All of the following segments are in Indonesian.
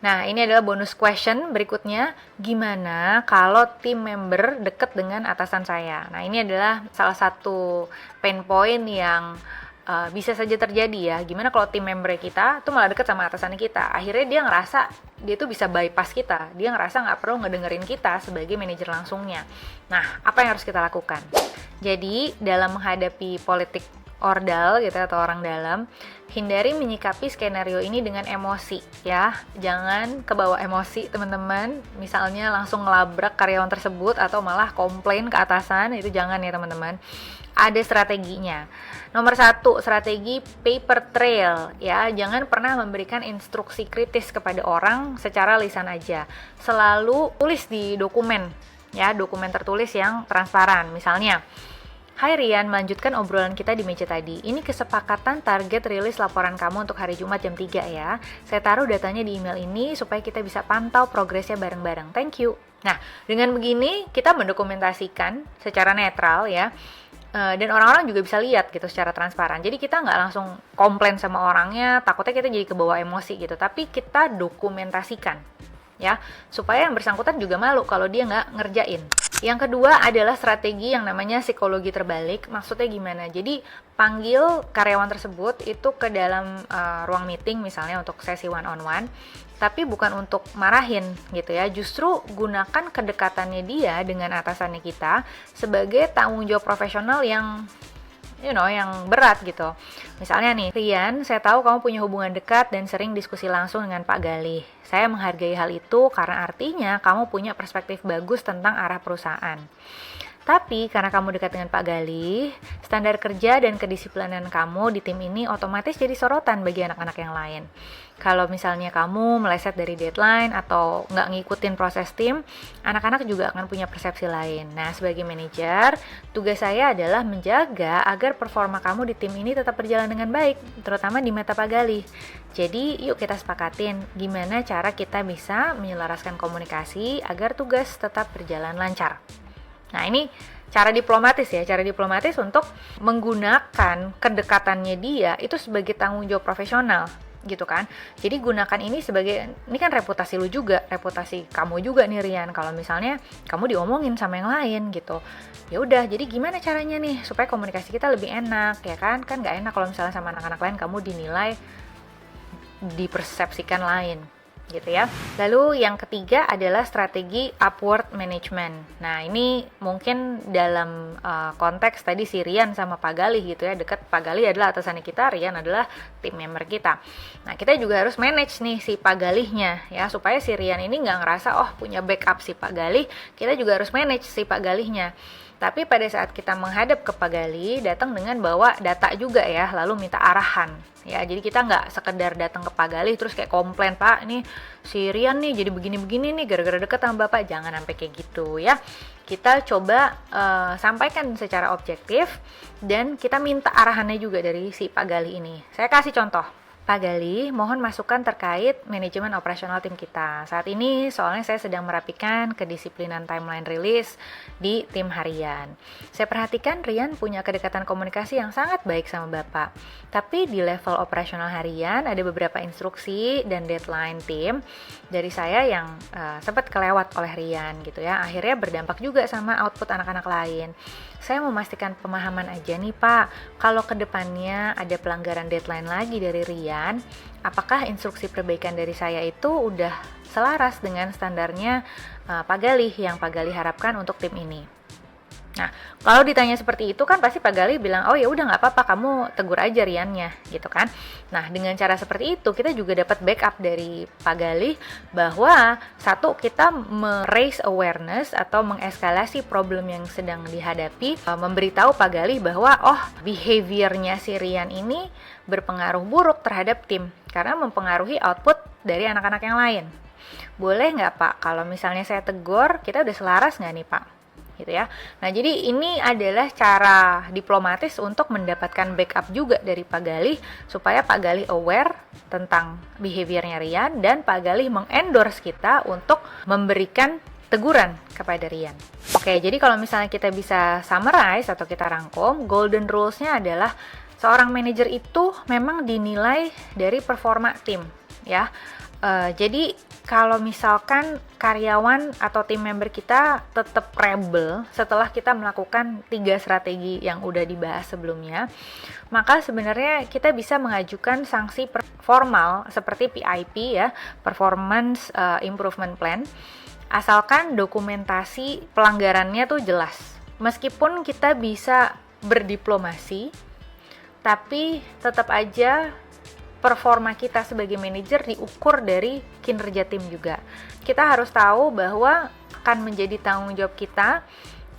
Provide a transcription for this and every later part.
Nah, ini adalah bonus question berikutnya. Gimana kalau tim member deket dengan atasan saya? Nah, ini adalah salah satu pain point yang bisa saja terjadi ya. Gimana kalau tim member kita tuh malah deket sama atasan kita? Akhirnya dia ngerasa dia tuh bisa bypass kita. Dia ngerasa nggak perlu ngedengerin kita sebagai manajer langsungnya. Nah, apa yang harus kita lakukan? Jadi, dalam menghadapi politik ordal gitu atau orang dalam, hindari menyikapi skenario ini dengan emosi ya. Jangan kebawa emosi teman-teman, misalnya langsung ngelabrak karyawan tersebut atau malah komplain ke atasan, itu jangan ya teman-teman. Ada strateginya. Nomor 1, strategi paper trail ya. Jangan pernah memberikan instruksi kritis kepada orang secara lisan aja. Selalu tulis di dokumen ya, dokumen tertulis yang transparan. Misalnya, hai Rian, melanjutkan obrolan kita di meja tadi. Ini kesepakatan target rilis laporan kamu untuk hari Jumat jam 3 ya. Saya taruh datanya di email ini supaya kita bisa pantau progresnya bareng-bareng. Thank you. Nah, dengan begini kita mendokumentasikan secara netral ya. Dan orang-orang juga bisa lihat gitu secara transparan. Jadi kita nggak langsung komplain sama orangnya, takutnya kita jadi kebawa emosi gitu. Tapi kita dokumentasikan ya, supaya yang bersangkutan juga malu kalau dia nggak ngerjain. Yang kedua adalah strategi yang namanya psikologi terbalik. Maksudnya gimana? Jadi panggil karyawan tersebut itu ke dalam ruang meeting misalnya untuk sesi one on one, tapi bukan untuk marahin gitu ya. Justru gunakan kedekatannya dia dengan atasannya kita sebagai tanggung jawab profesional yang yang berat gitu. Misalnya nih, Rian, saya tahu kamu punya hubungan dekat dan sering diskusi langsung dengan Pak Galih. Saya menghargai hal itu karena artinya kamu punya perspektif bagus tentang arah perusahaan. Tapi karena kamu dekat dengan Pak Galih, standar kerja dan kedisiplinan kamu di tim ini otomatis jadi sorotan bagi anak-anak yang lain. Kalau misalnya kamu meleset dari deadline atau nggak ngikutin proses tim, anak-anak juga akan punya persepsi lain. Nah, sebagai manajer, tugas saya adalah menjaga agar performa kamu di tim ini tetap berjalan dengan baik, terutama di mata Pak Galih. Jadi, yuk kita sepakatin gimana cara kita bisa menyelaraskan komunikasi agar tugas tetap berjalan lancar. Nah, ini cara diplomatis ya, cara diplomatis untuk menggunakan kedekatannya dia itu sebagai tanggung jawab profesional gitu kan. Jadi gunakan ini sebagai, ini kan reputasi lu juga, reputasi kamu juga nih Rian, kalau misalnya kamu diomongin sama yang lain gitu. Ya udah, jadi gimana caranya nih supaya komunikasi kita lebih enak ya kan? Kan nggak enak kalau misalnya sama anak-anak lain kamu dinilai, dipersepsikan lain gitu ya. Lalu yang ketiga adalah strategi upward management. Nah, ini mungkin dalam konteks tadi si Rian sama Pak Galih gitu ya, dekat Pak Galih adalah atasannya kita, Rian adalah tim member kita. Nah, kita juga harus manage nih si Pak Galihnya ya, supaya si Rian ini nggak ngerasa oh punya backup si Pak Galih, kita juga harus manage si Pak Galihnya. Tapi pada saat kita menghadap ke Pak Galih, datang dengan bawa data juga ya, lalu minta arahan. Ya, jadi kita nggak sekedar datang ke Pak Galih terus kayak komplain, Pak, ini si Rian nih jadi begini-begini nih gara-gara deket sama Bapak. Jangan sampai kayak gitu ya. Kita coba sampaikan secara objektif dan kita minta arahannya juga dari si Pak Galih ini. Saya kasih contoh. Pak Galih, mohon masukan terkait manajemen operasional tim kita. Saat ini soalnya saya sedang merapikan kedisiplinan timeline rilis di tim harian. Saya perhatikan Rian punya kedekatan komunikasi yang sangat baik sama Bapak. Tapi di level operasional harian ada beberapa instruksi dan deadline tim dari saya yang sempat kelewat oleh Rian gitu ya. Akhirnya berdampak juga sama output anak-anak lain. Saya memastikan pemahaman aja nih Pak, kalau kedepannya ada pelanggaran deadline lagi dari Rian, apakah instruksi perbaikan dari saya itu udah selaras dengan standarnya Pak Galih yang Pak Galih harapkan untuk tim ini? Nah, kalau ditanya seperti itu kan pasti Pak Galih bilang, oh ya udah nggak apa-apa, kamu tegur aja Riannya, gitu kan? Nah, dengan cara seperti itu kita juga dapat backup dari Pak Galih bahwa satu, kita raise awareness atau mengeskalasi problem yang sedang dihadapi, memberitahu Pak Galih bahwa oh behaviornya si Rian ini berpengaruh buruk terhadap tim karena mempengaruhi output dari anak-anak yang lain. Boleh nggak Pak, kalau misalnya saya tegur, kita udah selaras nggak nih Pak? Gitu ya. Nah, jadi ini adalah cara diplomatis untuk mendapatkan backup juga dari Pak Galih supaya Pak Galih aware tentang behaviornya Rian dan Pak Galih mengendorse kita untuk memberikan teguran kepada Rian. Oke, jadi kalau misalnya kita bisa summarize atau kita rangkum, golden rules-nya adalah seorang manajer itu memang dinilai dari performa tim ya. Jadi kalau misalkan karyawan atau tim member kita tetap rebel setelah kita melakukan 3 strategi yang udah dibahas sebelumnya, maka sebenarnya kita bisa mengajukan sanksi formal seperti PIP ya, Performance Improvement Plan, asalkan dokumentasi pelanggarannya tuh jelas. Meskipun kita bisa berdiplomasi, tapi tetap aja performa kita sebagai manajer diukur dari kinerja tim juga. Kita harus tahu bahwa akan menjadi tanggung jawab kita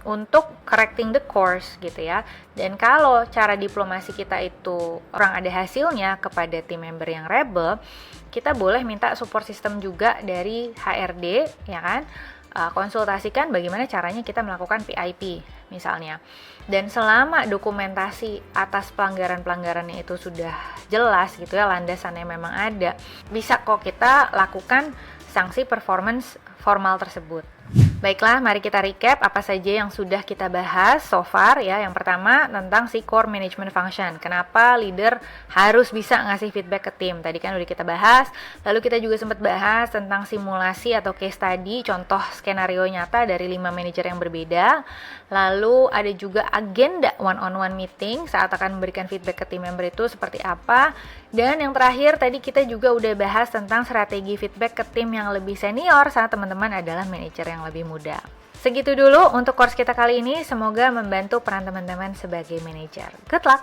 untuk correcting the course gitu ya. Dan kalau cara diplomasi kita itu orang ada hasilnya kepada tim member yang rebel, kita boleh minta support system juga dari HRD ya kan. Konsultasikan bagaimana caranya kita melakukan PIP misalnya. Dan selama dokumentasi atas pelanggaran-pelanggarannya itu sudah jelas gitu ya, landasannya memang ada, bisa kok kita lakukan sanksi performance formal tersebut. Baiklah, mari kita recap apa saja yang sudah kita bahas so far ya. Yang pertama tentang si core management function. Kenapa leader harus bisa ngasih feedback ke tim? Tadi kan udah kita bahas. Lalu kita juga sempat bahas tentang simulasi atau case study, contoh skenario nyata dari 5 manajer yang berbeda. Lalu ada juga agenda one-on-one meeting saat akan memberikan feedback ke tim member itu seperti apa. Dan yang terakhir tadi kita juga udah bahas tentang strategi feedback ke tim yang lebih senior saat teman-teman adalah manajer yang lebih muda. Segitu dulu untuk course kita kali ini, semoga membantu peran teman-teman sebagai manajer. Good luck!